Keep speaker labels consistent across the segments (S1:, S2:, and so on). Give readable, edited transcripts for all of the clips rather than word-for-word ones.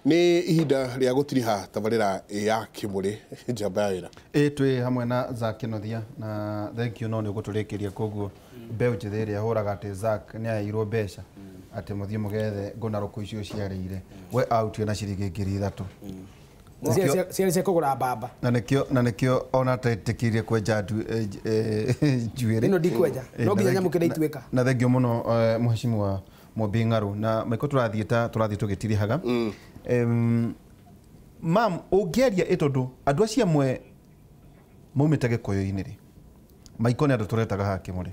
S1: Ni ihinda ria gutiriha tabarira ya kimuri njamba ya wira.
S2: Twi hamwe na Zack Kinothia na thank you no ni guturikiria koguo mbeu njithe ria huraga ati Zack ni airwo mbeca ati muthie mugethe ngona ruku icio ciareire we out na ciringi 3000
S3: ciari kugura baba
S2: na nikio ona tetikirie kwenja juere
S3: ino dikweja no ginya nyamukire itweka
S2: na thank you muno muheshimiwa Mobingaru na maiko turathie tugitirihaga mam ugeria itondu andu acia mwe maumite gikoyo-ini ri maiko ni andu turetaga hake muri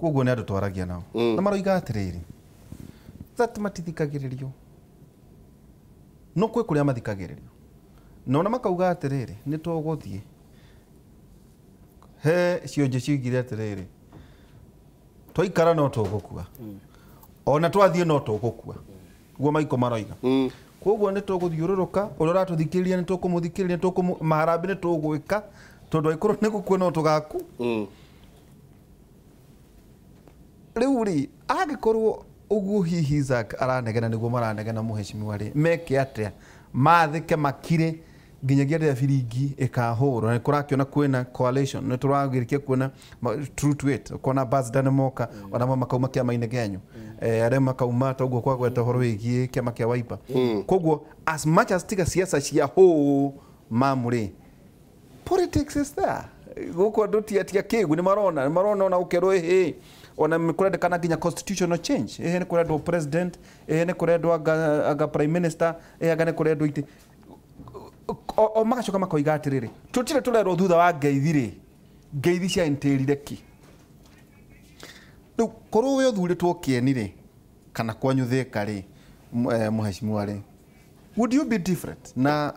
S2: koguo ni andu twaragia nao na maroiga atiriri that matithikagiririo no kwe kuria mathikagiririo no na makauga atiriri ni tuguthie he cionje cigire atiriri twaikara no tugukua ona twathie no tugukua guo maiko maroiga koguo ni tuguthiururuka urora tuthikiriria ni tukumuthikiriria maharambi ni tugwika tondu aikuru ni gukua no tugaku riu ri agikorwo uguo hihi Zack aranegena niguo maranegena muheshimiwa ri meke atia mathike makire nginyagia ria biringi ikahurwo na kurakiona kwina coalition ni turagirikia kwina true to it kona buzz danemoka ona makauma kia maine genyu aria makauma toguo kwa gweta horo wigie kia makia Wiper koguo as much as tiga siasa cia ho mamuri politics is there guko ndutia tia kigu ni marona ona ukero he ona mikurendekana nginya constitutional change ni kurendwo president ni kurendwo aga prime minister aga ni kurendwo ite o magacoka makoiga atiriri tutire turerwo thutha wa ngeithi cia intirire ki riu korwo we uthuritwo kieni ri kana kwanyu thika ri muheshimiwa ri would you be different na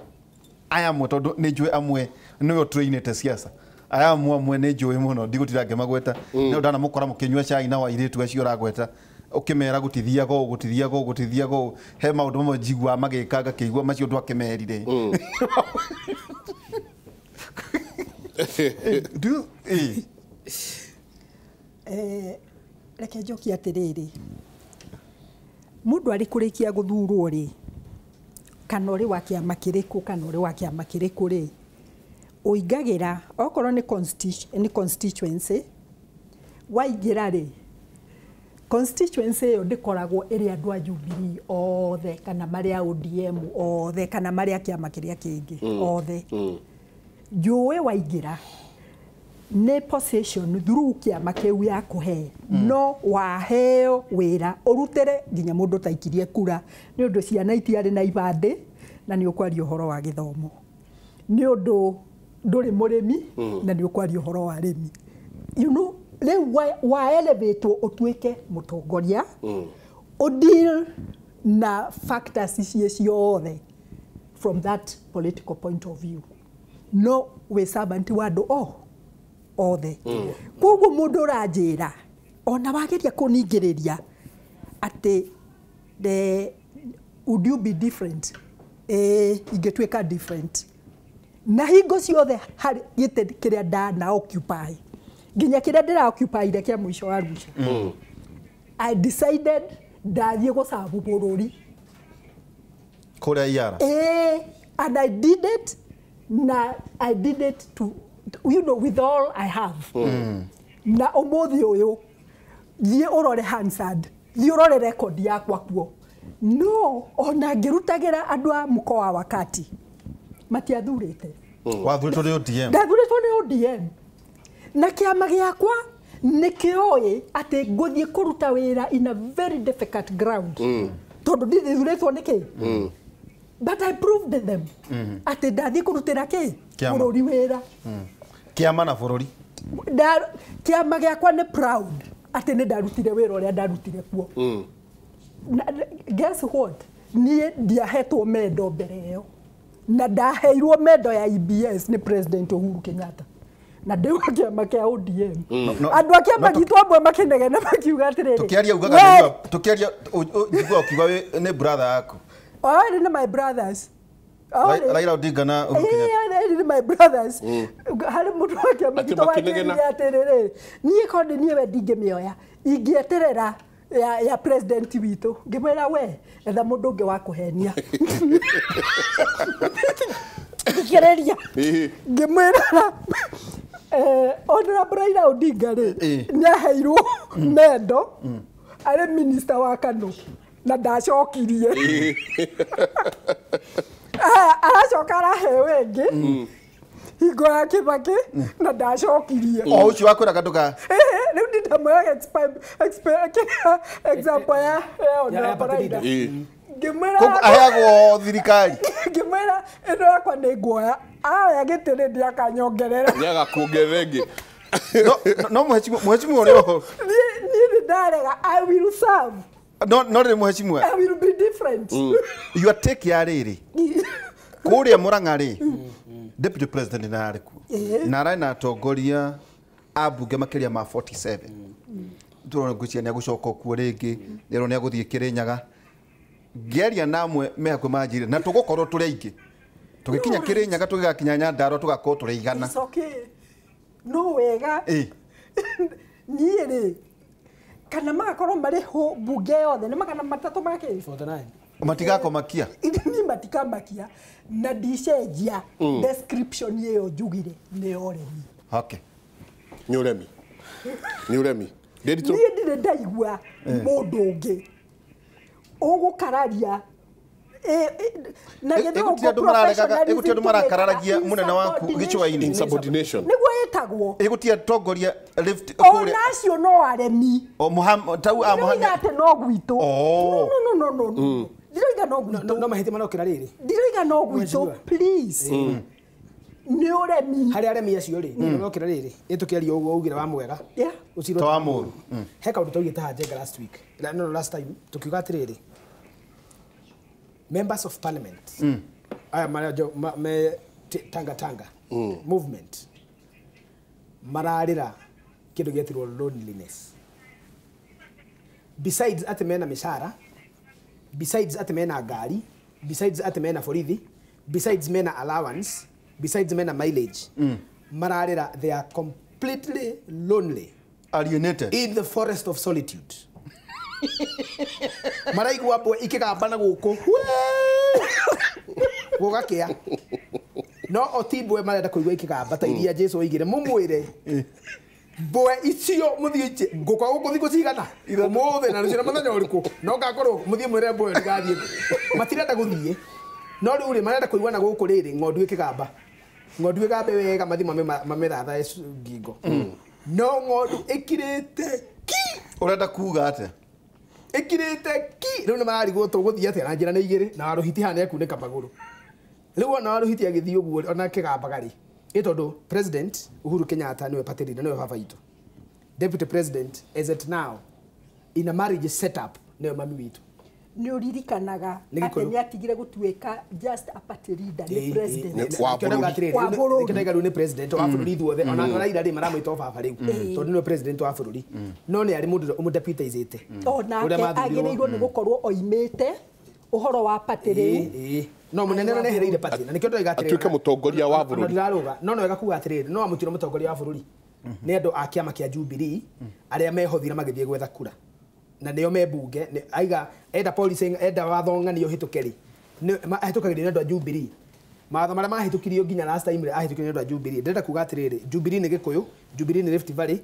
S2: aya mwe tondu ni njui amwe niwe trainete siasa aya amwe ni njui muno ndigutirange magweta no ndana mukora mukinywa cai na wairitu acio ragweta ukimera gutithia go he maundu mamwe njigua magikanga kiigua macio ndu akimerire
S4: reke njoki atiriri mundu ari kurikia guthurwo ri kana uri wa kiama kiriku kana uri wa kiama kiriku ri uingagira okorwo ni constituency waingira ri constituency yo ndikoragwo iri andu a Jubilee othe kana maria ODM othe kana maria kiama kiria kingi othe njui waingira ne possession through kiama kiu ya kuhe no waheo wira urutire nginya mundu taikirie kura ni undu ciana itiari na ibande na ni ukwaria uhoro wa githomo ni undu nduri murimi na ni ukwaria uhoro wa rimi you know wa elevate utwike mutongoria o deal na factors ciothe from that political point of view no we servant wado othe koguo mundu ranjira ona wageria kuningiriria ati would you be different ingetwika different na hingo ciothe hari gite kiria na occupy ginya kiria ndira occupy ire kia mwisho wa Arusha I decided ndathie gucabu bururi
S2: kuria yara
S4: and I did it to you know with all I have na omothi uyu thie urore Hansard thie urore record yakwa kuo no ona ngirutagira andu a mkoa wakati matiathurite
S2: wathuritwo ni ODM
S4: ndathuritwo ni ODM na kiama giakwa nikioi ati nguthie kuruta wira in a very difficult ground tondu ndithuritwo niki but I proved them ati ndathie kurutira ki bururi wira
S2: kiama na bururi
S4: kiama giakwa ni proud ati ni ndarutire wira uria ndarutire kuo guess what nie ndiahetwo mendo mbere io na ndaheirwo mendo ya EBS ni President Uhuru Kenyatta na ndio kiama kia ODM andu akia magitwa amwe makinegena makiuga atiriri
S2: tukiaria ugaga tukiaria njigua ukiuga we ni brother yako
S4: all ni my brothers
S2: Raila Odinga na Uhuru Kenyatta
S4: ni my brothers hari mundu akia magitwa atiriri nie konde nie we ndinge mioya ingieterera ya president witũ ngĩmwĩra we etha mũndũ ũngĩ wa kũhenia ngĩkĩrĩria ngĩmwĩra Honorable Raila Odinga nĩaheirwo mendo arĩ minister wa Kano na ndacokirie aracoka araheo ĩngĩ hingo ya Kibaki na ndacokirie
S2: ũcio wakwĩra kandũ ka
S4: rĩu ndĩndamwĩra example ya Honorable Raila ngĩmwĩra
S2: aheagwo thirikari
S4: ngĩmwĩra ĩno yakwa nĩ nguoya aya gĩtĩrĩ ndiakanyongerera
S1: nĩagakuongerera ĩngĩ
S2: no mheshimiwa ũrĩa ho
S4: niĩ ndarega I will serve
S2: no rĩ mheshimiwa
S4: I will be different
S2: your take ya rĩrĩ kũrĩa Murang'a rĩ deputy president na arĩku na arĩ na atongoria ambunge makĩria ma 47 tũrona ngwĩciria nĩ agũcoka kuo rĩngĩ nĩrwo nĩ agũthiĩ Kĩrĩnyaga ngĩaria namwe me hakuhĩ manjire na tũgũkorwo tũrĩ aingĩ tũgĩkinya Kĩrĩnyaga tũgĩgakinya Nyandarua tũgakorwo tũrĩ igana
S4: no wega niĩ rĩ kana magakorwo marĩ ho mbunge yothe nĩ magana matatũ makĩ
S3: 49
S2: matigakomakia
S4: ni matikamakia na ndicenjia description ĩyo njugire nĩ ũremi
S1: okay nĩ ũremi
S4: niĩ ndirĩ ndaigua mũndũ ũngĩ ũgũkararia na
S2: gĩthiĩ andũ marakararagia mũnene waku gĩcũa-inĩ
S1: insubordination
S4: nĩguo ĩtagwo
S2: ĩgũtia atongoria lift
S4: kũrĩa onacio no aremi
S2: tau a
S4: Muhammad atĩ no gwitũ no ndiroiga no gwitũ
S3: no mahĩtia marokĩra rĩrĩ
S4: ndiroiga no gwitũ please nĩ ũremi
S3: harĩ aremi acio rĩ nĩ marokĩra rĩrĩ ĩtũkĩaria ũguo ugire wa mwega
S2: ũciro wa mũru
S3: he kaũndũ twaugĩte haha Njenga last week no last time tukiuga atĩrĩrĩ members of parliament aya me tanga movement mararĩra kĩndũ gĩetirwo loneliness besides atĩ mena mĩcara besides atĩ mena ngari besides atĩ mena borithi besides mena allowance besides mena mileage mararĩra they are completely lonely
S2: alienated
S3: in the forest of solitude maraigua mbwe ikĩgamba na gũkũ gũgakĩa no otimbwe marenda kũigua ikĩgamba ta iria Jesu oigire mũmwĩre mbwe icio mũthiĩ ngũkwa gũkũ thikũ cigana ũmũthĩ na rũciũ na mũthenya ũrĩkũ no ngakorwo mũthiĩ mwĩre mbwe ndigathiĩ matirenda gũthiĩ no rĩu rĩ marenda kũigua na gũkũ rĩrĩ ng'ondu ĩkĩgamba ng'ondu ĩgambe wega mathi mamethatha ngingo no ng'ondu ĩkirĩte ki
S2: ũrenda kuga atĩa
S3: ĩkirĩte ki rĩu nĩ mararigwo tũgũthiĩ atĩa na njĩra nĩ igĩrĩ na warũhiti hana ekunĩka magũrũ rĩu ona warũhiti agĩthiĩ ũguo ona kĩgambaga rĩ tondũ president Uhuru Kenyatta nĩwe patirina nĩwe baba itũ deputy president as it now in a marriage setup nĩwe mami witũ
S4: nĩ ũririkanaga atĩ nĩ atigire gũtuĩka just a party leader nĩ president
S3: wa bũrũri rĩu nĩ president wa bũrũri ithuothe ona Raila rĩ maramwĩta baba rĩu tondũ nĩwe president wa bũrũri no nĩ arĩ mũndũ ũmũdeputizĩte
S4: onake agĩrĩirwo nĩ gũkorwo oimĩte ũhoro wa party rĩu
S3: no mũnene no nehereire party na nĩkĩo ndĩroiga atĩrĩrĩ
S1: atuĩke mũtongoria wa bũrũri
S3: ndĩrarũga no wega kuga atĩrĩrĩ no amũtuire mũtongoria wa bũrũri nĩ andũ a kĩama kĩa Jubilee arĩa mehothire magĩthiĩ gwetha kura na nĩo membunge aiga enda policy enda wathong'anio hĩtũke rĩ ahĩtũkagĩrio nĩ andũ a Jubilee matho marĩa mahĩtũkirio nginya last time ahĩtũkirio nĩ andũ a Jubilee ndĩrenda kuga atĩrĩrĩ Jubilee nĩ Gĩkũyũ Jubilee nĩ Rift Valley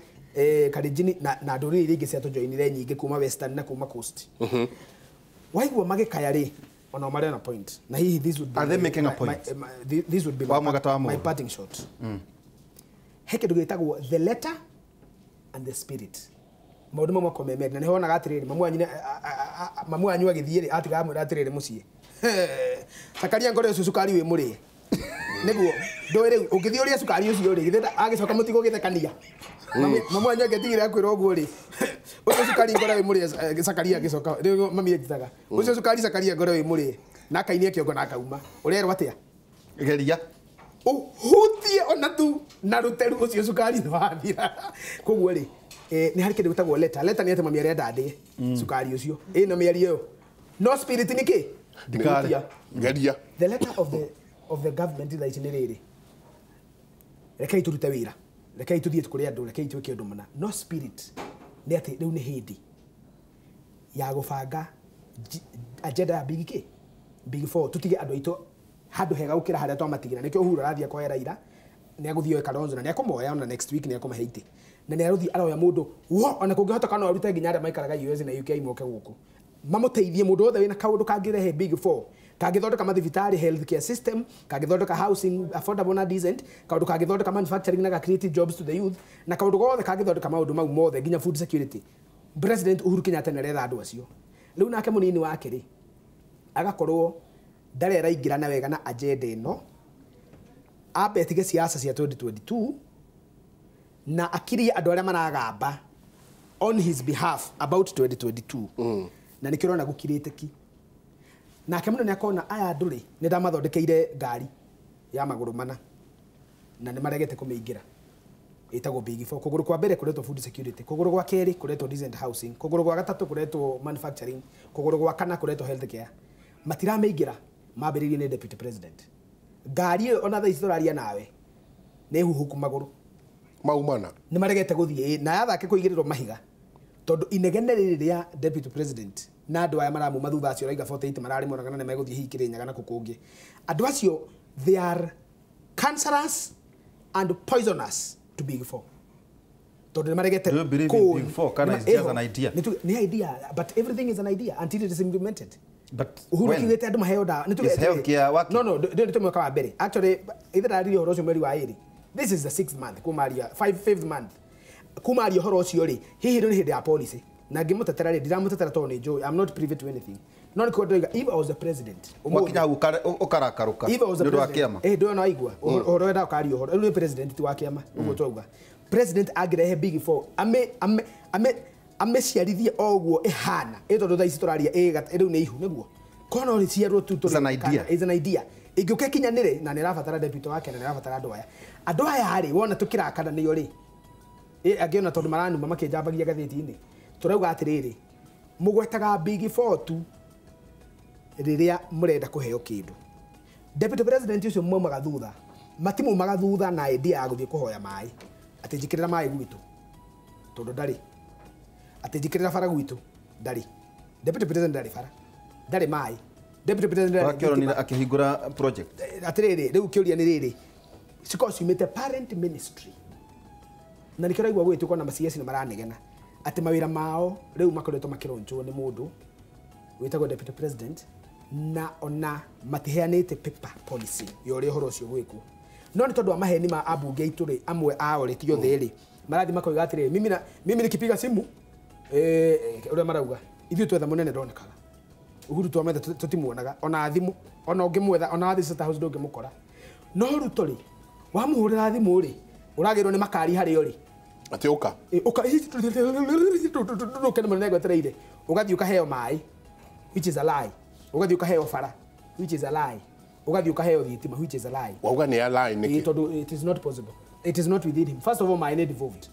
S3: Kalenjin na ndũrĩrĩ iria ingĩ ciatũjoinire nyingĩ kuma Western na kuma Coast waigua magĩkaya rĩ ona marĩ na point na hihi this would be
S2: are they making a point
S3: this would be my parting shot he kĩndũ gĩtagwo the letter and the spirit maũndũ mamwe komemeri na nĩ honaga atĩrĩrĩ mamu wanyu agĩthiĩ rĩ atiga amwĩra atĩrĩrĩ mũciĩ Sakaria ngore ũcio cukari wĩ mũrĩe nĩguo ndũĩ rĩu ũngĩthiĩ ũrĩa cukari ũcio rĩ githeta agĩcoka mũtigo gĩthekania mamu wanyu agĩtigĩra kwĩrwo ũguo rĩ ũcio cukari ngore wĩ mũrĩe Sakaria agĩcoka rĩu mami ejitaga ũcio cukari Sakaria ngore wĩ mũrĩe na akainia kĩongo na akauma ũrerwo atĩa
S2: geria
S3: uhutie ona tu na ruteru ucio cukari nĩ wathira koguo rĩ nĩ harĩ kĩndũ gĩtagwo letter nĩ atĩ mami arenda ndĩ cukari ũcio ĩno mĩario ĩyo no spirit nĩ kĩ
S1: geria
S3: the letter of the government is in rĩrĩ rekei tũrute wĩra rekei tũthiĩ kũrĩ andũ rekei twĩke ũndũ mũna no spirit nĩ atĩ rĩu nĩ hĩndĩ ya gubanga agenda ya Big Four tutige andu aito handu hega gukira haria twamatigina nikio Uhuru arathia kwa Raila ni aguthio Kalonzo na ni akomoya ona next week ni akomahe ite na ni aruthi aroya mundu wo ona kungihota kana arute nginya aria maikaraga US na UK moke guku mamuteithie mundu othe wina kaundu kangirehe Big Four kangithondeka mathibitari healthcare system kangithondeka housing affordable na decent kaundu kangithondeka manufacturing na create jobs to the youth na kaundu gothe kangithondeka maundu mau mothe nginya food security President Uhuru Kenyatta ni aretha andu acio riu nake munini wake ri agakorwo ndare araingira na wega na agenda ino abetige siasa cia 2022 na akiria andu aria maragamba on his behalf about 2022 na nikirona gukirite ki nake munene akona aya nduri ni ndamathondekeire ngari ya maguru mana na ni maregete kumiingira itago Big Four kuguru kwa mbere kuretwo food security kuguru kwa keri kuretwo decent housing kuguru kwa gatatu kuretwo manufacturing kuguru kwa kana kuretwo healthcare matiramiingira mambiririe ni deputy president ngari ona tha istoraria nawe ni huhuku maguru
S1: maumana
S3: ni maregete guthie na yathake kuigirirwo mahiga tondu inegene riria deputy president na andu aya maramu mathutha acio raiga 48 marari monagana na meguthie hihi Kirinyaga na kukungi andu acio they are cancerous and poisonous to Big Four tondu ni maregete
S2: do you believe in Big Four kana is just an idea
S3: ni idea but everything is an idea until it is implemented
S2: but
S3: Uhuru kigete andu maheo da no ndio tumweka wa mbere actually either ari horo cio mweri wa iri this is the 6th month kumaria 5th month kumaria horo ucio ri hihi ri hindi ya policy na ngimutetera ri ndiramutetera to ni joy I'm not privy to anything no niko ndoiga if I was the president
S2: wakinya ukarakaruka
S3: ndio wa kiama ndio na igwa horo enda ukari horo ni president ti wa kiama ugo twauga president agirehe Big Four ame ciarithie oguo ihana tondu tha ici turaria riu ni ihu niguo kono ri ciarwo tu
S2: is an idea
S3: ingiuke kinyanire na nirabatara deputy wake na nirabatara andu aya hari wona tukirakana niyo ri agiona tondu maranuma makinjambagia gatheti-ini turauga atiriri mugwetaga Big Four tu riria murenda kuheo kindu deputy president ucio maumaga thutha matimumaga thutha na idea ya guthie kuhoya mai ati njikirira mai gwitu tondu ndari ati njikirira bara gwitu ndari deputy president ndari bara ndari mai deputy president
S2: ndari akihingura project
S3: atiriri riu kiuria ni riri siko cimite parent ministry na nikira igwa gwitu kona maciasi ni maranegena ati mawira mao riu makoretwo makironjwo ni mundu witagwo deputy president na ona matiheanite paper policy yori horo cio gwiku no ni tondu amaheni ma abunge ituri amwe aore ti yothe ri marathi makoiga atiri mimi nikipiga simu uria marauga ithu twetha munene ndonekaga Uhuru twametha tutimuonaga ona thimu ona ungimwetha ona athi State House ndungimukora no Ruto ri wamuhurira thimu ri uragirwo ni makari hari ori
S1: ati uka
S3: kana munene gwetereire ugathi ukaheo mai which is a lie ugathi ukaheo fara which is a lie ugathi ukaheo thitima which is a lie
S1: wauga ni a lie niki
S3: it is not possible it is not within him first of all my need devolved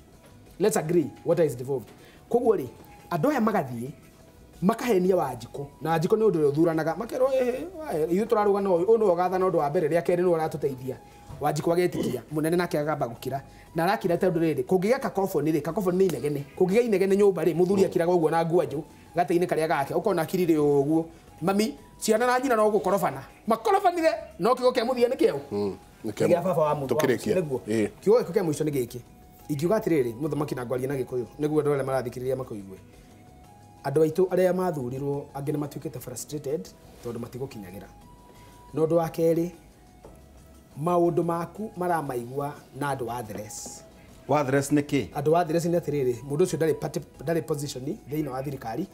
S3: let's agree what is devolved koguo ri andu aya magathie makahenia Wanjiko na Wanjiko ni undu uthuranaga makero ithu turaruga no uno gatha no ndu wa mbere ria keri no aratuteithia Wanjiko agetikia munene nake agamba gukira na arakira tondu riri kungiga kakofoni ri kakofoni ni inegene kungiga inegene nyumba ri muthuri akiraga uguo na nguanju gateini karia gake ukona kirire uguo mami ciana na nyina no gukorofana makorofanire no kigo ke muthia ni kiu nikia baba wa mundu niguo kigo ke muico ni giki ingiuga atiriri muthamaki na ngwaria na gikuyu niguo ndole marathikiriria makoigwe andu aitu aria mathurirwo angi ni matuikite frustrated tondu matigukinyagira no ndu wa keri maundu maku maramaigua na andu wa
S2: Wathress niki
S3: andu wa Wathress ni atiriri mundu ucio ndari position thiini wa thirikari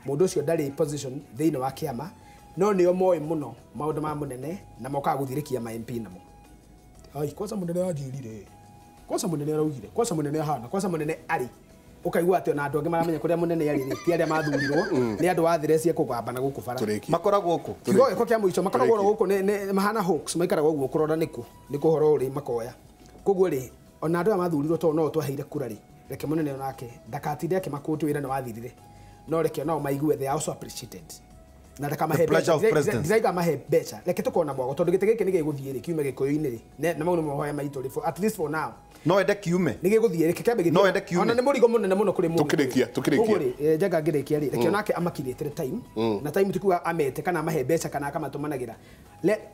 S3: mundu ucio ndari position thiini wa kiama no nio moi muno maundu ma munene na moka guthirikia ma MP namo ai kwanza munene ajirire kwanza munene araugire kwanza munene hana kwanza munene ari ukaigua ati na andu angi maramenya kuria munene ari ti aria mathurirwo ni andu wa Wathress ekugamba na guku bara
S2: makoragwo guku
S3: kigo eko kia muico makoragwo guku ni mahana hawks maikaraga guku kurora niku horo uri makoya koguo ri ona andu mathurirwo to no twaheire kura ri reke munene onake ndakatinde akimakutu wira na wathirire no reke no maigue they are also appreciated na ndaka mahe ndaiga mahe becha reke tukona mwago tondu gite giki nige guthie ri kiume gikoyo-ini ri na mau ni mohoya maitu ri at least for now
S2: no ende kiume
S3: nige guthie reke kambe githie
S2: no ende kiume
S3: ona ni murigo munene muno kuri mundu
S1: tukirikia
S3: njaga ngirikia ri reke onake amakirite time na time tikuga amete kana mahe becha kana akamatũmanagira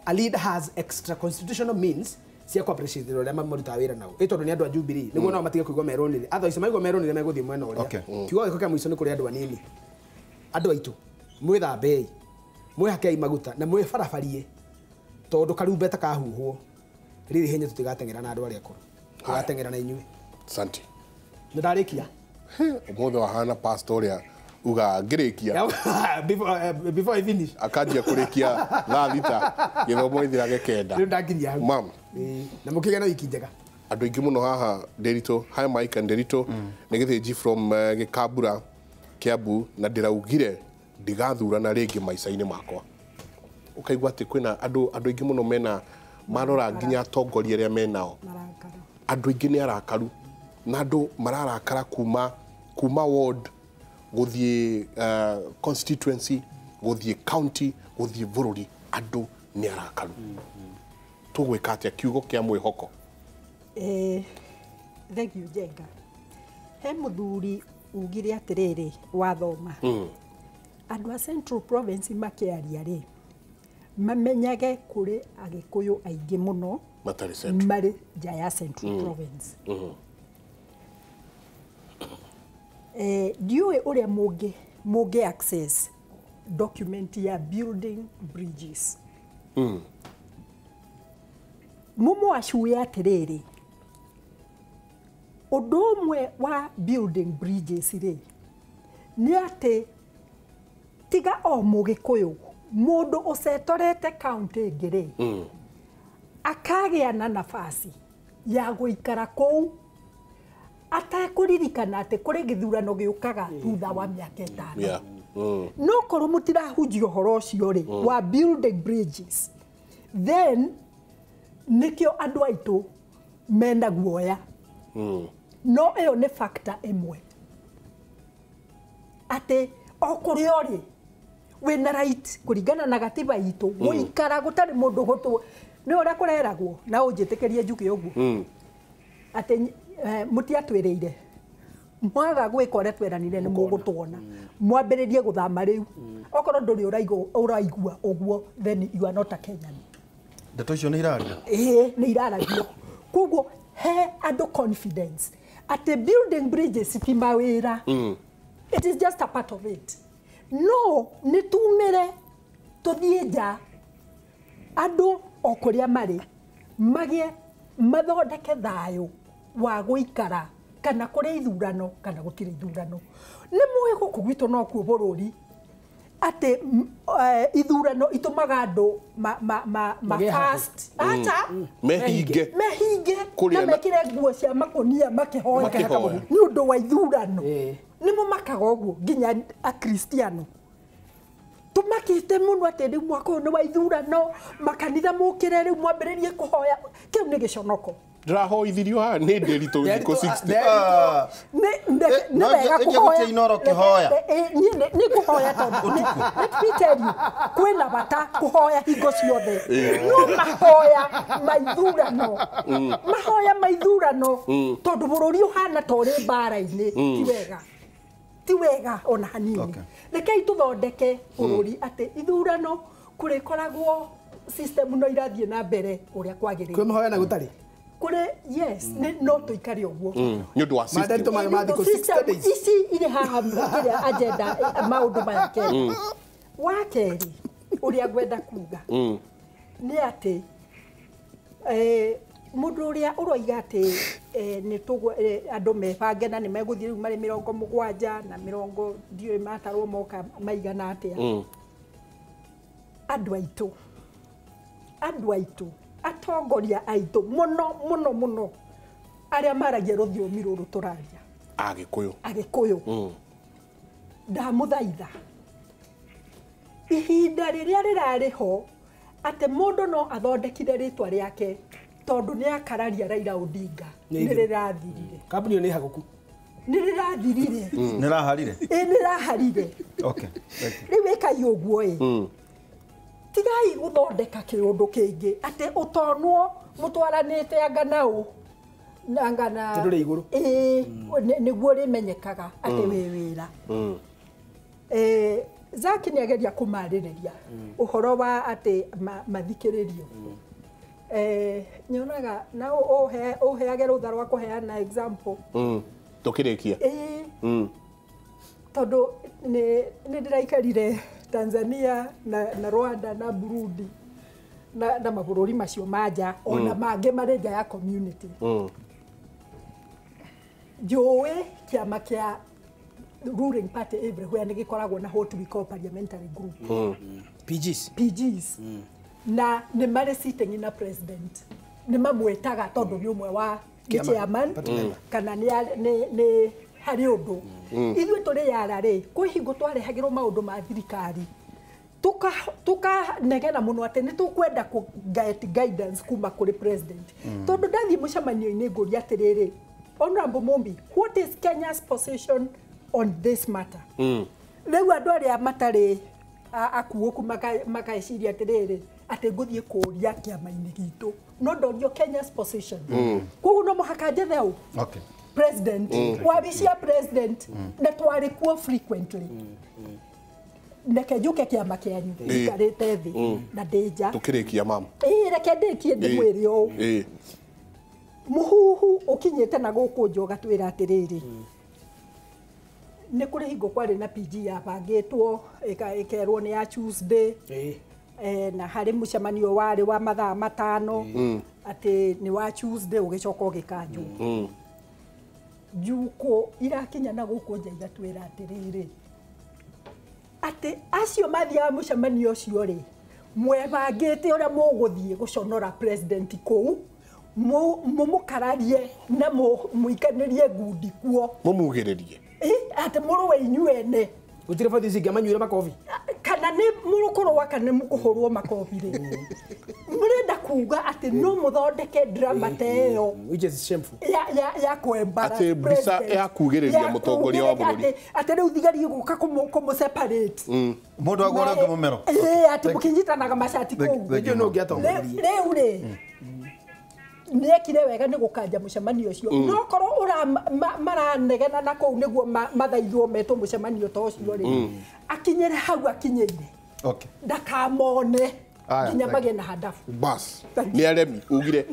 S3: a leader has extra constitutional means cia cooperation ro rema muruta wira nao itondu ni andu a Jubilee niguo no matige kuigwa meronire otherwise maigwa meronire meguthie mwena uria kiugo giko kia muico ni kuri andu anini andu aitu mwithambei mwihakei maguta na mwifarabarie tondu karumbeta kahuhwo riri hinya tutigatengera na andu aria akuru tugatengera na inyui
S1: asante
S3: ndarikia
S1: umuthi wahana pastor uria uga ngirikia
S3: before I finish
S1: akanjia kurikia thita githomo ithirage kenda
S3: ndio ndakinya
S1: mam
S3: na mukige no ikinjega
S1: andu ingi muno haha Nderito hi Mike and Nderito ni githiji from Gikambura Kiambu na ndiraugire ndigathurana ringi maica-ini makwa ukaigwa ati kwina andu ingi muno mena marora nginya atongoria aria menao andu ingi ni arakaru na andu mararakara kuma ward guthie constituency guthie county guthie bururi andu ni arakaru tugwika atia kiugo kia mwihoko
S4: thank you Jenga he muthuri ugire atiriri wathoma andu a Central Province makiaria ri mamenyage kuri agikuyu aingi muno mari nja ya Central Province diwe uria muge access document ya building bridges mumo ashuya atiriri undu umwe wa building bridges ri ni ati tiga o mugikuyu mundu ucetorete county ngiri akagia na nafasi ya guikara kou atakuririkana ati kuri githurano giukaga thutha wa miaka 5 no korwo mutirahunjia uhoro ucio ri wa building bridges then nikio andu aitu mena guoya no eyo ni factor imwe ati okurio ri wina right kuringana na gatiba itu guikara gutari mundu gutu ni ora kureragwo na unjitikirie njuke uguo ati mutiatwirire mwaga gwika uria tweranire ni mugutuona mwambiririe guthama riu okorwo nduri uraigua uguo then you are not a Kenyan
S2: ndeto icio ni iraria
S4: ni iraragio koguo he andu confidence ati building bridges ti mawira it is just a part of it no ni tumire tuthie nja andu okuria mari magie mathondeke thayo wa guikara kana kuri ithurano kana gutire ithurano ni muwe guku gwitu no ku bururi ati ithurano itumaga andu fast acha
S1: mehinge
S4: na mekire nguo cia makonia makihoya ni undu wa ithurano ni mo makaga uguo nginya a Kristiano tumakite muno ati riu mwaka uyu ni wa ithurano makanitha mukire riu mwambiririe kuhoya kiu ni giconoko
S1: ndirahoithirio ha ni Nderito thiko 60
S4: ne wega kuhoya
S2: Inooro kihoya
S4: ni kuhoya tondu let me tell you kwina bata kuhoya hingo ciothe no mahoya maithurano tondu bururi uhana tori mbara-ini ti wega ona hanini rekei tuthondeke bururi ati ithurano kuri koragwo system no irathie na mbere uria kwagirire
S3: kwi mahoya na gutari
S4: kuri yes no tuikari uguo
S1: ni undu wa system
S3: mathiko 60 days
S4: isi ile haha kire agenda maundu maya keri wa keri uria gwenda kuga ni ati mundu uria uroiga ati ni tugu andu mebange na ni meguthie riu mari 70 na 40 ndiwe matarwo moka maigana atia andu aitu atongoria aitu muno aria maragia ruthiomi ruru turaria agikuyu ndamuthaitha ihinda riria rirariho ate mundu no athondekire ritwa riake tondu ni akararia Raila Odinga nirirathirire
S3: kambuni ni haguku
S4: nirirathirire
S2: niraharire Okay.
S4: Riu ikai uguo tigai guthondeka kiundu kingi ati utonwo mutwaranite anganau ngana
S3: ndure iguru
S4: niguo rimenyekaga ati wi wira Zaki ni ageria kumaririria uhoro wa ati mathikiririo nyonaga na uheage rutha rwa kuheana example
S1: tukirikia
S4: tondu ni ndiraikarire Tanzania na Rwanda na Burundi na mabururi macio maja ona mange marenja ya community jowe kiama kia ruling party everywhere ni gikoragwo na what we call parliamentary group PGs na ni mari sitting in a president ni mamwetaga tondu ni umwe wa chairman kana ni hari undu ithuĩ tũrĩ yara rĩ kwĩ hingo twarehagĩrwo maũndũ ma thirikari tukanegena mũno atĩ nĩ tũkwenda get guidance kuma kũrĩ president tondũ ndathiĩ mũcemanio-inĩ ngũria atĩrĩrĩ Honorable Mumbi, what is Kenya's position on this matter? Rĩu andũ arĩa matarĩ akuũku makaeciria atĩrĩrĩ atĩ ngũthiĩ kũria kĩama-inĩ gitũ no ndorio Kenya's position koguo no mũhaka njethe ũ president wabishia president na twari kuo frequently neke njuke kiama kianyu ikarite thi na deja tukirikia mama reke ndikie ndimwiri o muhuhu ukinyete na guku njoga twira atiriri ni kuri hingo kwari na PG yabangitwo ikerwo ni ya Tuesday na hari mucemanio wari wa mathaa matano ati ni wa Tuesday ugicoka ugikanju juko irakinya na guku nja igatwira atiriri ati acio mathia mucemanio ucio ri mwebangite uria muguthie guconora president kou mumukararie na muikanirie ngundi kuo mumugiririe ati muruwe inyuene
S3: utire fadi zigamanyure makofi
S4: kana ni murukorwa kana mukuhurwo makofi ri murenda kuga ati no muthondeke drama teo
S3: which is shameful
S4: ya kwembara
S1: ati bisa ya kugiriria mutongoria wa bururi
S4: ati riu thigari guka kumu separate
S2: mundu agora ngimumero
S4: ati mukinyitanaga macati kuu
S3: ndio no ngiatongoria
S4: riu ri niekire wega ni gukanja mucemanio ucio no korwo ura maranegena na kou niguo mathaithwo meto mucemanio to ucio ri akinyere hau akinyire ndakamone nginya mage na hadafu
S1: bas ni aremi ugire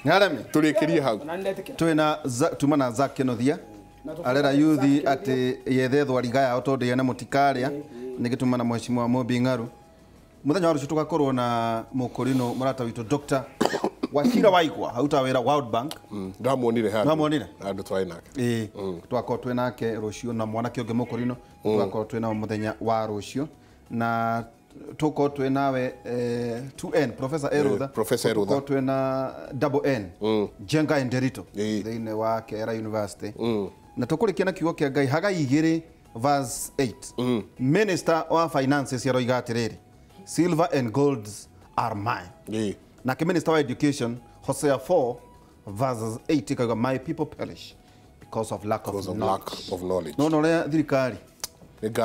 S4: ni aremi
S1: turikirie hau
S2: twina tuma na Zaki Kenothia arera yuthi ati yethethwa rigaya tondu yene mutikaria nigituma na mheshimiwa Mumbi Ng'aru muthenya warucio tugakorwo na mukurino murata witu Dr. Wachira Waigwa hautawira World Bank
S1: ndamuonire hano
S2: ndamuonire
S1: andu twai nake
S2: twakorwo twi nake rucio na mwana kionge mukurino twakorwo twi na muthenya wa rucio na tuko twi nawe 2N Professor Erutha tuko twi na double N Jenga Nderito thine wa Kera University na tukurikia na kiugo kia Ngai haga igiri verse 8 Minister wa Finances yaroiga atiriri silver and golds are mine na Minister wa Education Hosea 4 verses 8 ikaga my people perish because of lack of knowledge no le thirikari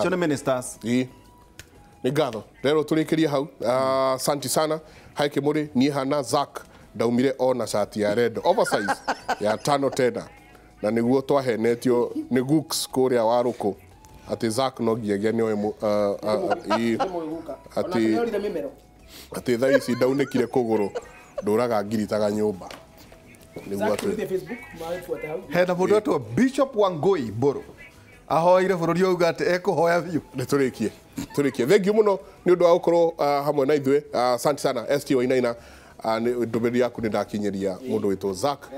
S2: chone ministers
S1: ni gatho rero turikiria hau asante sana haike muri ni hana Zak ndaumire ona shati ya red oversize ya 5 tena na niguo twahenetio ni Gooks kuria waruko ati Zak no giagia ni oe ati thaisi ndaunekire kuguru nduraga ngiritaga nyumba niguo atu
S3: Facebook mafuata hau
S2: hena mundu atwa Bishop Wangui Boro ahoire bururi uga ati ekuhoya biu
S1: ni turikie thengiu muno ni undu wa gukorwo hamwe na ithwe asante sana ST Wainaina ni ndumiri yaku ni ndakinyeria mundu witwo Zak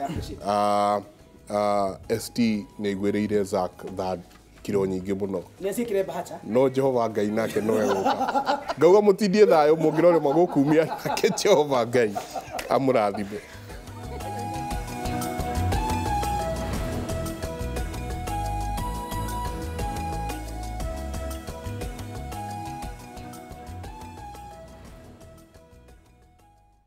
S1: ST ni igwiriire Zak that kiro nyingi muno
S3: nesikire bahacha
S1: no Jehova Ngai nake no eguka ngauga mutindie thayo mungirore magukumia ke Jehova Ngai amurathime